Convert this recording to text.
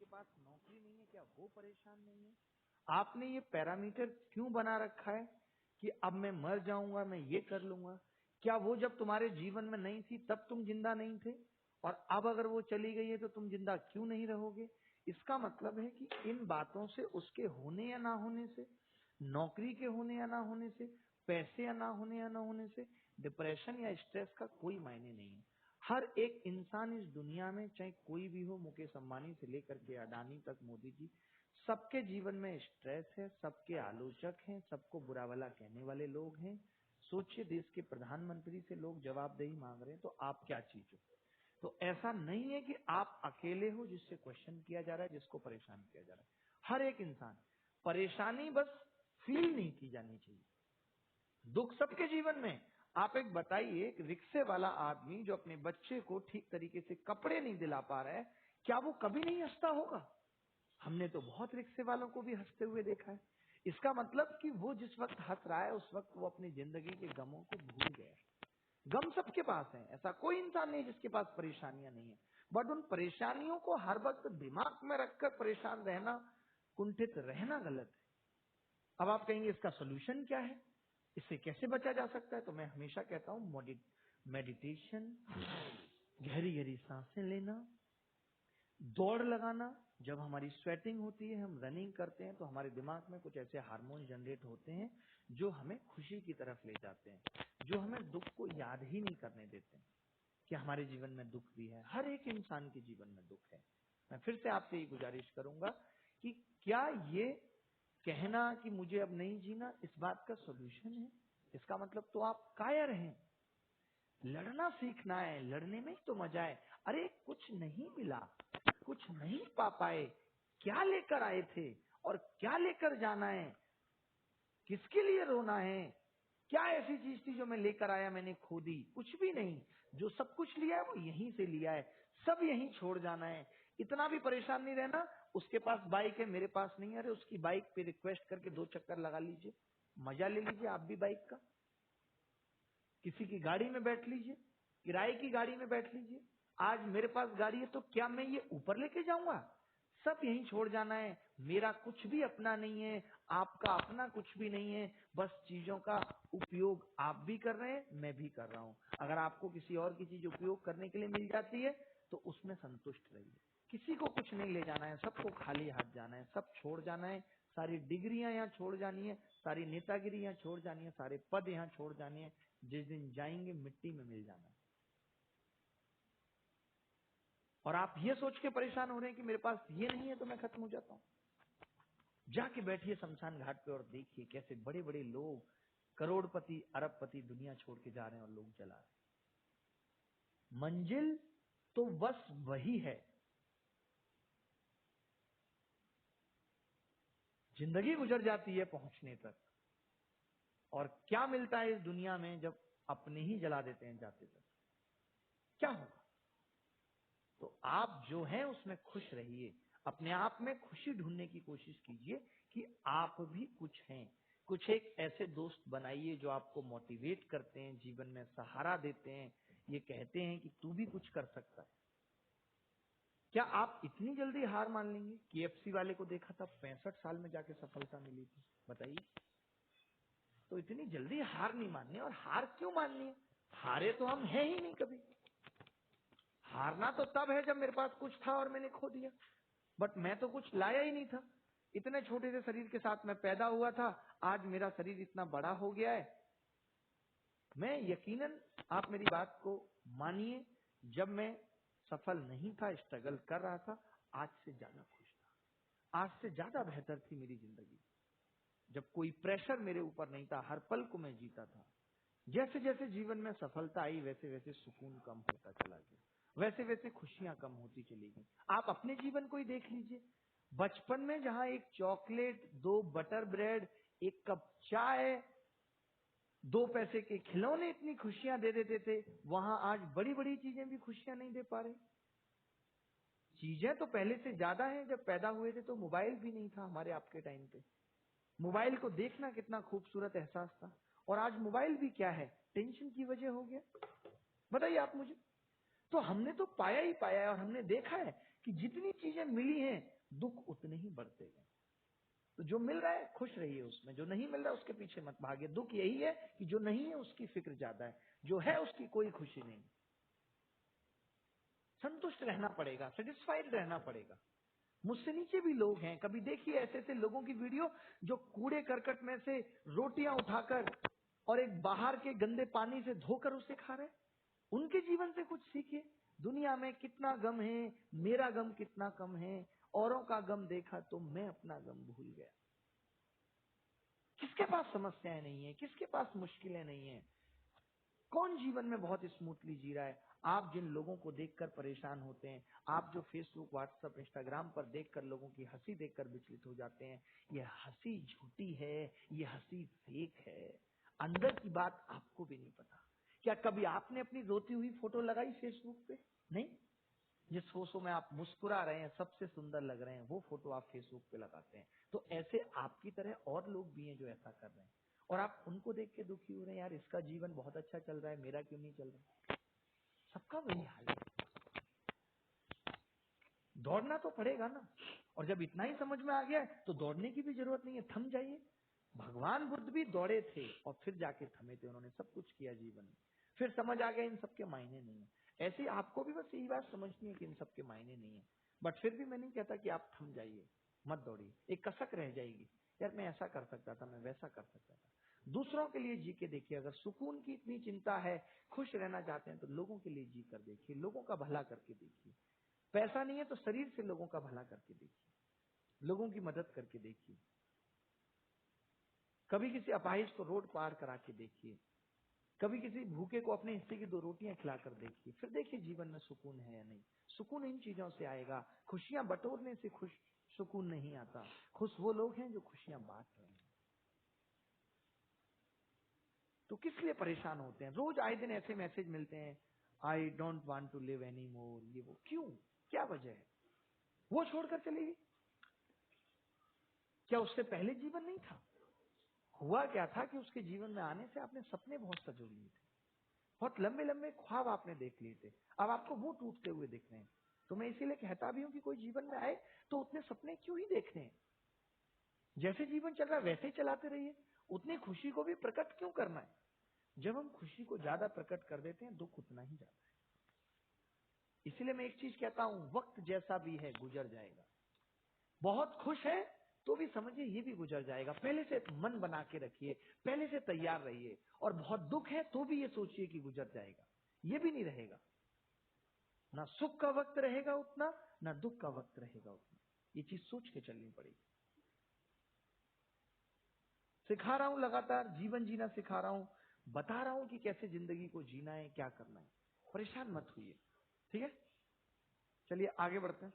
पास नौकरी नहीं है, क्या वो परेशान नहीं है? आपने ये पैरामीटर क्यों बना रखा है कि अब मैं मर जाऊंगा, मैं ये कर लूंगा? क्या वो जब तुम्हारे जीवन में नहीं थी तब तुम जिंदा नहीं थे, और अब अगर वो चली गई है तो तुम जिंदा क्यों नहीं रहोगे? इसका मतलब है कि इन बातों से, उसके होने या ना होने से, नौकरी के होने या ना होने से, पैसे या ना होने या ना होने से, डिप्रेशन या स्ट्रेस का कोई मायने नहीं है। हर एक इंसान इस दुनिया में, चाहे कोई भी हो, मुकेश अंबानी से लेकर के अडानी तक, मोदी जी, सबके जीवन में स्ट्रेस है, सबके आलोचक हैं, सबको बुरा भला कहने वाले लोग हैं। सोचिए, देश के प्रधानमंत्री से लोग जवाबदेही मांग रहे हैं, तो आप क्या चीज हो? तो ऐसा नहीं है कि आप अकेले हो जिससे क्वेश्चन किया जा रहा है, जिसको परेशान किया जा रहा है। हर एक इंसान, परेशानी बस फील नहीं की जानी चाहिए। दुख सबके जीवन में। आप एक बताइए, एक रिक्शे वाला आदमी जो अपने बच्चे को ठीक तरीके से कपड़े नहीं दिला पा रहा है, क्या वो कभी नहीं हंसता होगा? हमने तो बहुत रिक्शे वालों को भी हंसते हुए देखा है। इसका मतलब कि वो जिस वक्त हंस रहा है, उस वक्त वो अपनी जिंदगी के गमों को भूल गया है। गम सबके पास है, ऐसा कोई इंसान नहीं जिसके पास परेशानियां नहीं है। बट उन परेशानियों को हर वक्त दिमाग में रखकर परेशान रहना, कुंठित रहना गलत है। अब आप कहेंगे इसका सोल्यूशन क्या है, इससे कैसे बचा जा सकता है? तो मैं हमेशा कहता हूं, मेडिटेशन, गहरी गहरी सांसें लेना, दौड़ लगाना। जब हमारी स्वेटिंग होती है, हम रनिंग करते हैं, तो हमारे दिमाग में कुछ ऐसे हार्मोन जनरेट होते हैं जो हमें खुशी की तरफ ले जाते हैं, जो हमें दुख को याद ही नहीं करने देते हैं कि हमारे जीवन में दुख भी है। हर एक इंसान के जीवन में दुख है। मैं फिर से आपसे ये गुजारिश करूंगा कि क्या ये कहना कि मुझे अब नहीं जीना, इस बात का सोल्यूशन है? इसका मतलब तो आप कायर हैं। लड़ना सीखना है, लड़ने में ही तो मजा है। अरे कुछ नहीं मिला, कुछ नहीं पा पाए, क्या लेकर आए थे और क्या लेकर जाना है? किसके लिए रोना है? क्या ऐसी चीज थी जो मैं लेकर आया, मैंने खो दी? कुछ भी नहीं। जो सब कुछ लिया है वो यहीं से लिया है, सब यहीं छोड़ जाना है। इतना भी परेशान नहीं रहना, उसके पास बाइक है, मेरे पास नहीं है। अरे उसकी बाइक पे रिक्वेस्ट करके 2 चक्कर लगा लीजिए, मजा ले लीजिए आप भी बाइक का। किसी की गाड़ी में बैठ लीजिए, किराए की गाड़ी में बैठ लीजिए। आज मेरे पास गाड़ी है तो क्या मैं ये ऊपर लेके जाऊंगा? सब यहीं छोड़ जाना है। मेरा कुछ भी अपना नहीं है, आपका अपना कुछ भी नहीं है। बस चीजों का उपयोग आप भी कर रहे हैं, मैं भी कर रहा हूं। अगर आपको किसी और की चीज उपयोग करने के लिए मिल जाती है तो उसमें संतुष्ट रहिए। किसी को कुछ नहीं ले जाना है, सबको खाली हाथ जाना है, सब छोड़ जाना है। सारी डिग्रियां यहाँ छोड़ जानी है, सारी नेतागिरी यहाँ छोड़ जानी है, सारे पद यहाँ छोड़ जानी है। जिस दिन जाएंगे मिट्टी में मिल जाना है। और आप ये सोच के परेशान हो रहे हैं कि मेरे पास ये नहीं है तो मैं खत्म हो जाता हूं। जाके बैठिए शमशान घाट पे और देखिए कैसे बड़े बड़े लोग, करोड़पति, अरबपति दुनिया छोड़ के जा रहे हैं और लोग चला रहे हैं। मंजिल तो बस वही है, जिंदगी गुजर जाती है पहुंचने तक। और क्या मिलता है इस दुनिया में जब अपने ही जला देते हैं जाते तक? क्या होगा? तो आप जो हैं उसमें खुश रहिए, अपने आप में खुशी ढूंढने की कोशिश कीजिए कि आप भी कुछ हैं। कुछ एक ऐसे दोस्त बनाइए जो आपको मोटिवेट करते हैं, जीवन में सहारा देते हैं, ये कहते हैं कि तू भी कुछ कर सकता है। क्या आप इतनी जल्दी हार मान लेंगे? KFC वाले को देखा था, 65 साल में जाके सफलता मिली थी, बताइए। तो इतनी जल्दी हार नहीं माननी। और हार क्यों माननी है? हारे तो हम हैं ही नहीं कभी। हारना तो तब है जब मेरे पास कुछ था और मैंने खो दिया। बट मैं तो कुछ लाया ही नहीं था। इतने छोटे से शरीर के साथ मैं पैदा हुआ था, आज मेरा शरीर इतना बड़ा हो गया है। मैं यकीनन, आप मेरी बात को मानिए, जब मैं सफल नहीं था, स्ट्रगल कर रहा था, आज से ज्यादा खुश था, आज से ज्यादा बेहतर थी मेरी जिंदगी। जब कोई प्रेशर मेरे ऊपर नहीं था, हर पल को मैं जीता था। जैसे जैसे जीवन में सफलता आई, वैसे वैसे सुकून कम होता चला गया, वैसे वैसे खुशियां कम होती चली गई। आप अपने जीवन को ही देख लीजिए। बचपन में जहां एक चॉकलेट, 2 बटर ब्रेड, 1 कप चाय, 2 पैसे के खिलौने इतनी खुशियां दे देते थे, वहां आज बड़ी बड़ी चीजें भी खुशियां नहीं दे पा रहे। चीजें तो पहले से ज्यादा हैं। जब पैदा हुए थे तो मोबाइल भी नहीं था हमारे आपके टाइम पे। मोबाइल को देखना कितना खूबसूरत एहसास था, और आज मोबाइल भी क्या है, टेंशन की वजह हो गया। बताइए आप मुझे। तो हमने तो पाया ही पाया है, और हमने देखा है कि जितनी चीजें मिली हैं दुख उतने ही बढ़ते गए। तो जो मिल रहा है खुश रहिए उसमें, जो नहीं मिल रहा है उसके पीछे मत भागिए। दुख यही है कि जो नहीं है उसकी फिक्र ज्यादा है, जो है उसकी कोई खुशी नहीं। संतुष्ट रहना पड़ेगा, सेटिस्फाइड रहना पड़ेगा। मुझसे नीचे भी लोग हैं, कभी देखिए ऐसे ऐसे लोगों की वीडियो जो कूड़े करकट में से रोटियां उठाकर और एक बाहर के गंदे पानी से धोकर उसे खा रहे हैं। उनके जीवन से कुछ सीखिए। दुनिया में कितना गम है, मेरा गम कितना कम है। औरों का गम देखा तो मैं अपना गम भूल गया। किसके पास समस्याएं नहीं है, किसके पास मुश्किलें नहीं है? कौन जीवन में बहुत स्मूथली जी रहा है? आप जिन लोगों को देखकर परेशान होते हैं, आप जो फेसबुक, व्हाट्सएप, इंस्टाग्राम पर देखकर लोगों की हंसी देखकर विचलित हो जाते हैं, ये हंसी झूठी है, ये हंसी फेक है। अंदर की बात आपको भी नहीं पता। क्या कभी आपने अपनी रोती हुई फोटो लगाई फेसबुक पे? नहीं। जिस फोटो में आप मुस्कुरा रहे हैं, सबसे सुंदर लग रहे हैं, वो फोटो आप फेसबुक पे लगाते हैं। तो ऐसे आपकी तरह और लोग भी हैं जो ऐसा कर रहे हैं, और आप उनको देख के दुखी हो रहे हैं, यार इसका जीवन बहुत अच्छा चल रहा है, मेरा क्यों नहीं चल रहा? सबका वही हाल है। दौड़ना तो पड़ेगा ना, और जब इतना ही समझ में आ गया है तो दौड़ने की भी जरूरत नहीं है, थम जाइए। भगवान बुद्ध भी दौड़े थे और फिर जाके थमे थे, उन्होंने सब कुछ किया जीवन में, फिर समझ आ गया इन सबके मायने नहीं है। ऐसे ही आपको भी बस यही बात समझनी है कि इन सबके मायने नहीं है। बट फिर भी मैं नहीं कहता कि आप थम जाइए, मत दौड़िए। एक कसक रह जाएगी, यार मैं ऐसा कर सकता था, मैं वैसा कर सकता था। दूसरों के लिए जी के देखिए। अगर सुकून की इतनी चिंता है, खुश रहना चाहते हैं, तो लोगों के लिए जी कर देखिए, लोगों का भला करके देखिए। पैसा नहीं है तो शरीर से लोगों का भला करके देखिए, लोगों की मदद करके देखिए। कभी किसी अपाहिज को रोड पार करा के देखिए, कभी किसी भूखे को अपने हिस्से की 2 रोटियां खिलाकर देखिए, फिर देखिए जीवन में सुकून है या नहीं। सुकून इन चीजों से आएगा। खुशियां बटोरने से सुकून नहीं आता। खुश वो लोग हैं जो खुशियां बांट रहे हैं। तो किस लिए परेशान होते हैं? रोज आए दिन ऐसे मैसेज मिलते हैं, I don't want to live any more, ये वो। क्यों? क्या वजह है? वो छोड़कर चली गई, क्या उससे पहले जीवन नहीं था? हुआ क्या था कि उसके जीवन में आने से आपने सपने बहुत सजो लिए थे, बहुत लंबे लंबे ख्वाब आपने देख लिए थे, अब आपको वो टूटते हुए दिख रहे हैं। तो मैं इसीलिए कहता भी हूं कि कोई जीवन में आए तो उतने सपने क्यों ही देखने हैं? जैसे जीवन चल रहा है वैसे ही चलाते रहिए। उतनी खुशी को भी प्रकट क्यों करना है? जब हम खुशी को ज्यादा प्रकट कर देते हैं, दुख उतना ही ज्यादा है। इसीलिए मैं एक चीज कहता हूं, वक्त जैसा भी है गुजर जाएगा। बहुत खुश है तो भी समझिए ये भी गुजर जाएगा। पहले से मन बना के रखिए, पहले से तैयार रहिए। और बहुत दुख है तो भी ये सोचिए कि गुजर जाएगा, ये भी नहीं रहेगा। ना सुख का वक्त रहेगा उतना, ना दुख का वक्त रहेगा उतना। ये चीज सोच के चलनी पड़ेगी। सिखा रहा हूं, लगातार जीवन जीना सिखा रहा हूं, बता रहा हूं कि कैसे जिंदगी को जीना है, क्या करना है। परेशान मत होइए, ठीक है? चलिए आगे बढ़ते हैं।